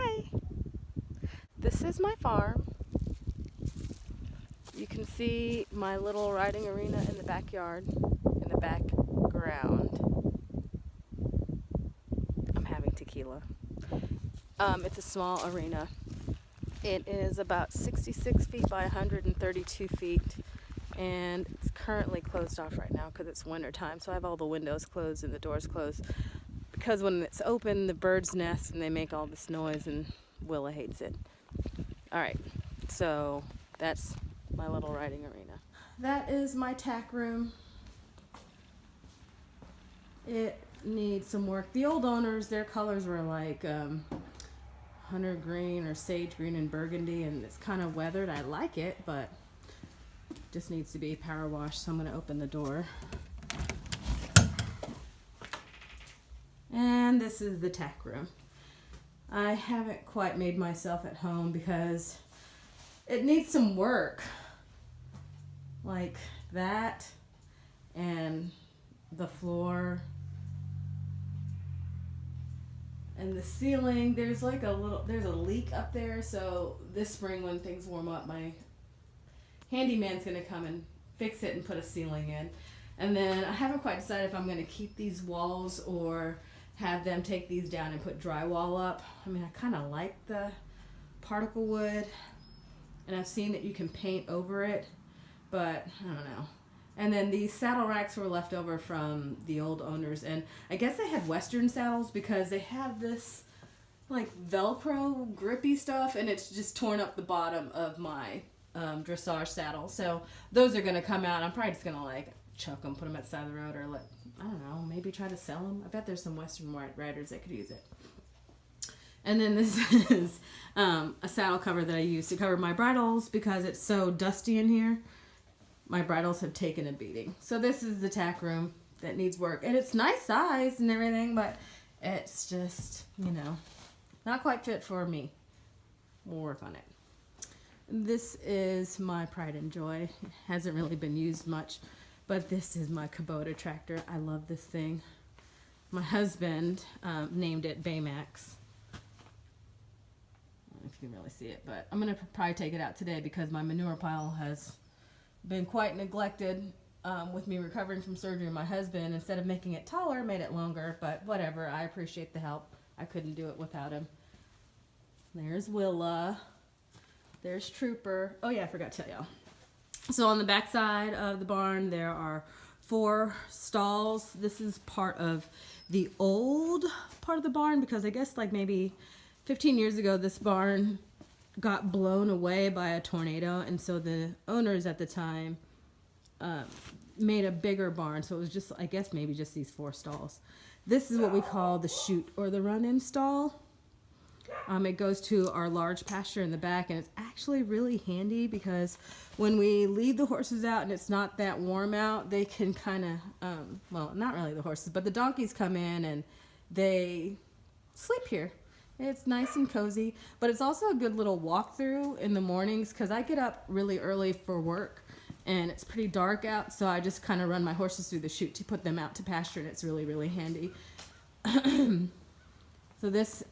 Hi, this is my farm. You can see my little riding arena in the backyard, in the background. I'm having tequila. It's a small arena. It is about 66 feet by 132 feet, and it's currently closed off right now because it's winter time. So I have all the windows closed and the doors closed because when it's open, the birds nest and they make all this noise, and Willa hates it. All right, so that's my little riding arena. That is my tack room. It needs some work. The old owners, their colors were like hunter green or sage green and burgundy, and it's kind of weathered. I like it, but just needs to be power washed. So I'm going to open the door. And this is the tack room. I haven't quite made myself at home because it needs some work. Like that, and the floor and the ceiling. There's like there's a leak up there, so this spring when things warm up, my handyman's gonna come and fix it and put a ceiling in. And then I haven't quite decided if I'm gonna keep these walls or have them take these down and put drywall up. I mean, I kind of like the particle wood, and I've seen that you can paint over it, but I don't know. And then these saddle racks were left over from the old owners, and I guess they had Western saddles because they have this like Velcro grippy stuff, and it's just torn up the bottom of my dressage saddle. So those are gonna come out. I'm probably just gonna like chuck them, put them at the side of the road, or I don't know, maybe try to sell them. I bet there's some Western riders that could use it. And then this is a saddle cover that I use to cover my bridles because it's so dusty in here. My bridles have taken a beating. So this is the tack room that needs work. And it's nice size and everything, but it's just, not quite fit for me. We'll work on it. This is my pride and joy. It hasn't really been used much, but this is my Kubota tractor. I love this thing. My husband named it Baymax. If you can really see it, but I'm gonna probably take it out today because my manure pile has been quite neglected with me recovering from surgery. My husband, instead of making it taller, made it longer, but whatever. I appreciate the help. I couldn't do it without him. There's Willa. There's Trooper. Oh yeah, I forgot to tell y'all. So on the back side of the barn, there are 4 stalls. This is part of the old part of the barn because I guess like maybe 15 years ago, this barn got blown away by a tornado, and so the owners at the time made a bigger barn. So it was just, I guess, maybe just these 4 stalls. This is what we call the chute or the run-in stall. It goes to our large pasture in the back, and it's actually really handy because when we lead the horses out and it's not that warm out, they can kind of, well, not really the horses, but the donkeys come in and they sleep here. It's nice and cozy, but it's also a good little walkthrough in the mornings because I get up really early for work and it's pretty dark out, so I just kind of run my horses through the chute to put them out to pasture, and it's really, really handy. So this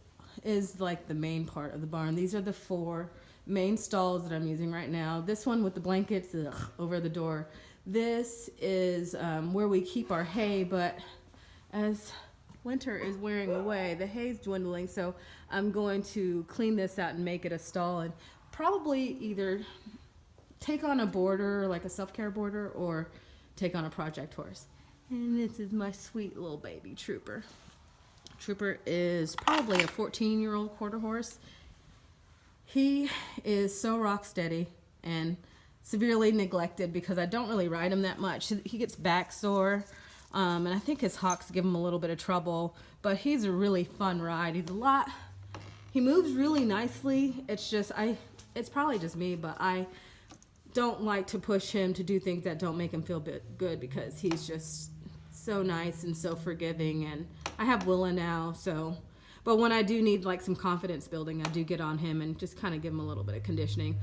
is like the main part of the barn. These are the 4 main stalls that I'm using right now. This one with the blankets over the door. This is where we keep our hay, but as winter is wearing away, the hay's dwindling, so I'm going to clean this out and make it a stall and probably either take on a boarder, like a self-care boarder, or take on a project horse. And this is my sweet little baby Trooper. Trooper is probably a 14-year-old quarter horse. He is so rock steady and severely neglected because I don't really ride him that much. He gets back sore. And I think his hocks give him a little bit of trouble, but he's a really fun ride. He moves really nicely. It's probably just me, but I don't like to push him to do things that don't make him feel good because he's just so nice and so forgiving. And I have Willa now, but when I do need like some confidence building, I do get on him and just kind of give him a little bit of conditioning.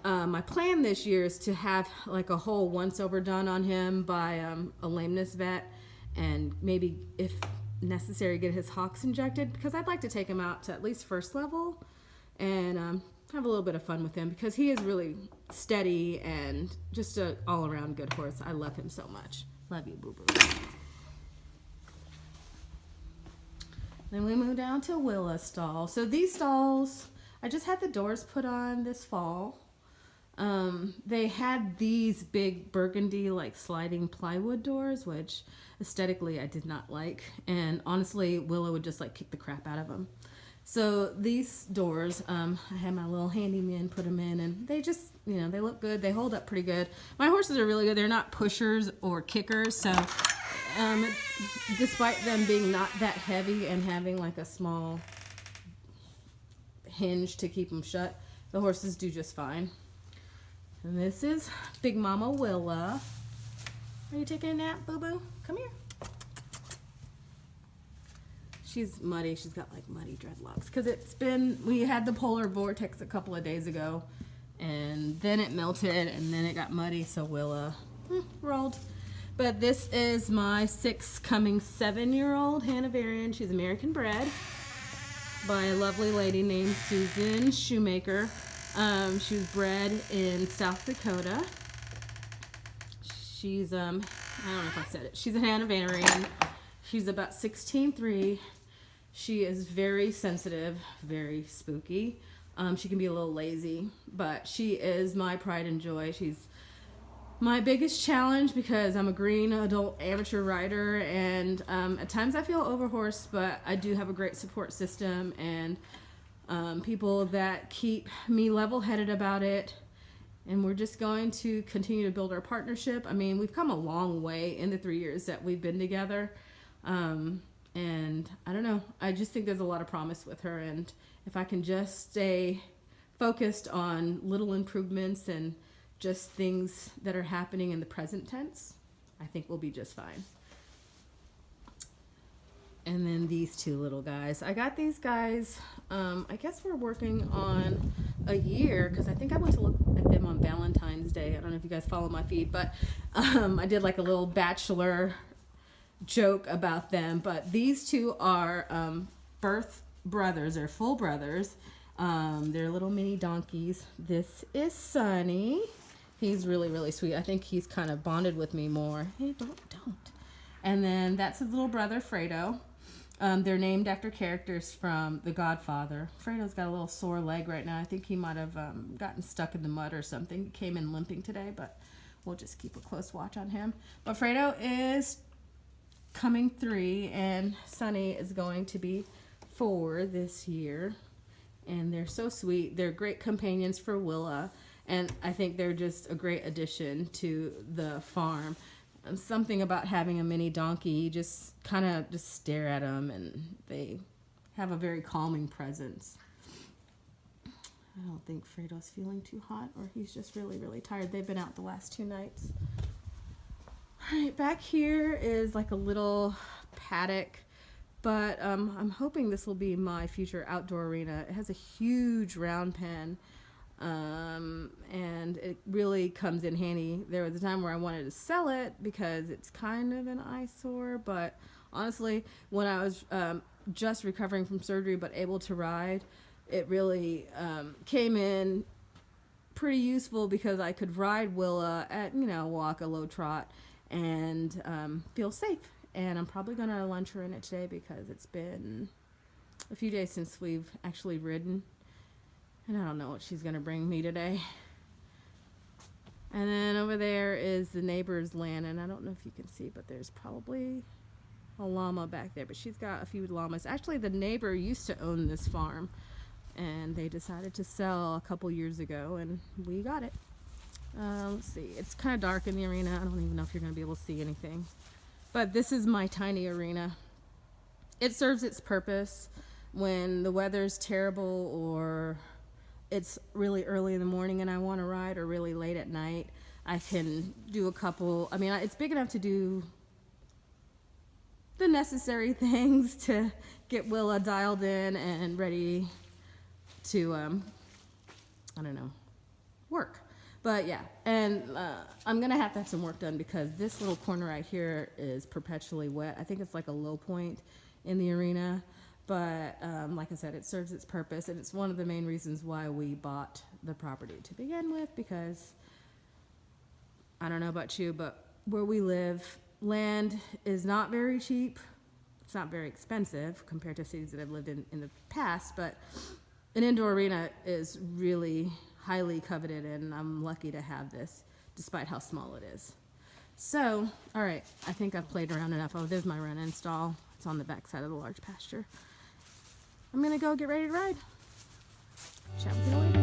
My plan this year is to have like a whole once over done on him by a lameness vet, and maybe if necessary to get his hocks injected because I'd like to take him out to at least first level and have a little bit of fun with him because he is really steady and just an all-around good horse. I love him so much. Love you, Boo Boo. Then we move down to Willa's stall. So these stalls, I just had the doors put on this fall. They had these big burgundy like sliding plywood doors, which aesthetically I did not like. And honestly, Willa would just like kick the crap out of them. So these doors, I had my little handyman put them in, and they just, you know, they look good. They hold up pretty good. My horses are really good. They're not pushers or kickers, so despite them being not that heavy and having like a small hinge to keep them shut, the horses do just fine. And this is Big Mama Willa. Are you taking a nap, Boo Boo? Come here. She's muddy. She's got like muddy dreadlocks because we had the polar vortex a couple of days ago, and then it melted and then it got muddy, so Willa rolled. But this is my 6 coming 7-year-old Hanoverian. She's American bred by a lovely lady named Susan Shoemaker. She was bred in South Dakota. She's I don't know if I said it. She's a Hanoverian. She's about 16'3". She is very sensitive, very spooky. She can be a little lazy, but she is my pride and joy. She's my biggest challenge because I'm a green adult amateur rider, and at times I feel overhorsed, but I do have a great support system and people that keep me level-headed about it. And we're just going to continue to build our partnership. I mean, we've come a long way in the 3 years that we've been together. And I don't know, I just think there's a lot of promise with her, and if I can just stay focused on little improvements and just things that are happening in the present tense, I think we'll be just fine. And then these two little guys. I got these guys, I guess we're working on a year, because I think I went to look at them on Valentine's Day. I don't know if you guys follow my feed, but I did like a little bachelor joke about them. But these two are birth brothers, or full brothers. They're little mini donkeys. This is Sonny. He's really, really sweet. I think he's kind of bonded with me more. Hey, don't. And then that's his little brother, Fredo. They're named after characters from The Godfather. Fredo's got a little sore leg right now. I think he might have gotten stuck in the mud or something. He came in limping today, but we'll just keep a close watch on him. But Fredo is coming 3, and Sonny is going to be 4 this year. And they're so sweet. They're great companions for Willa, and I think they're just a great addition to the farm. Something about having a mini donkey, you just kind of just stare at them, and they have a very calming presence. I don't think Fredo's feeling too hot, or he's just really, really tired. They've been out the last 2 nights. All right, back here is like a little paddock, but I'm hoping this will be my future outdoor arena. It has a huge round pen, and it really comes in handy. There was a time where I wanted to sell it because it's kind of an eyesore, but honestly, when I was just recovering from surgery but able to ride, it really came in pretty useful because I could ride Willa at, walk, a low trot, and feel safe. And I'm probably going to lunch her in it today because it's been a few days since we've actually ridden. And I don't know what she's going to bring me today. And then over there is the neighbor's land. And I don't know if you can see, but there's probably a llama back there. But she's got a few llamas. Actually, the neighbor used to own this farm, and they decided to sell a couple years ago, and we got it. Let's see. It's kind of dark in the arena. I don't even know if you're going to be able to see anything. But this is my tiny arena. It serves its purpose when the weather's terrible, or it's really early in the morning and I want to ride, or really late at night. I can do a couple. I mean, it's big enough to do the necessary things to get Willa dialed in and ready to, work. But yeah, and I'm going to have some work done because this little corner right here is perpetually wet. I think it's like a low point, in the arena. But like I said, it serves its purpose, and it's one of the main reasons why we bought the property to begin with, because I don't know about you, but where we live, land is not very cheap. It's not very expensive compared to cities that I've lived in the past, but an indoor arena is really highly coveted, and I'm lucky to have this, despite how small it is. So, all right, I think I've played around enough. Oh, there's my run install. It's on the back side of the large pasture. I'm gonna go get ready to ride. Chat with you later.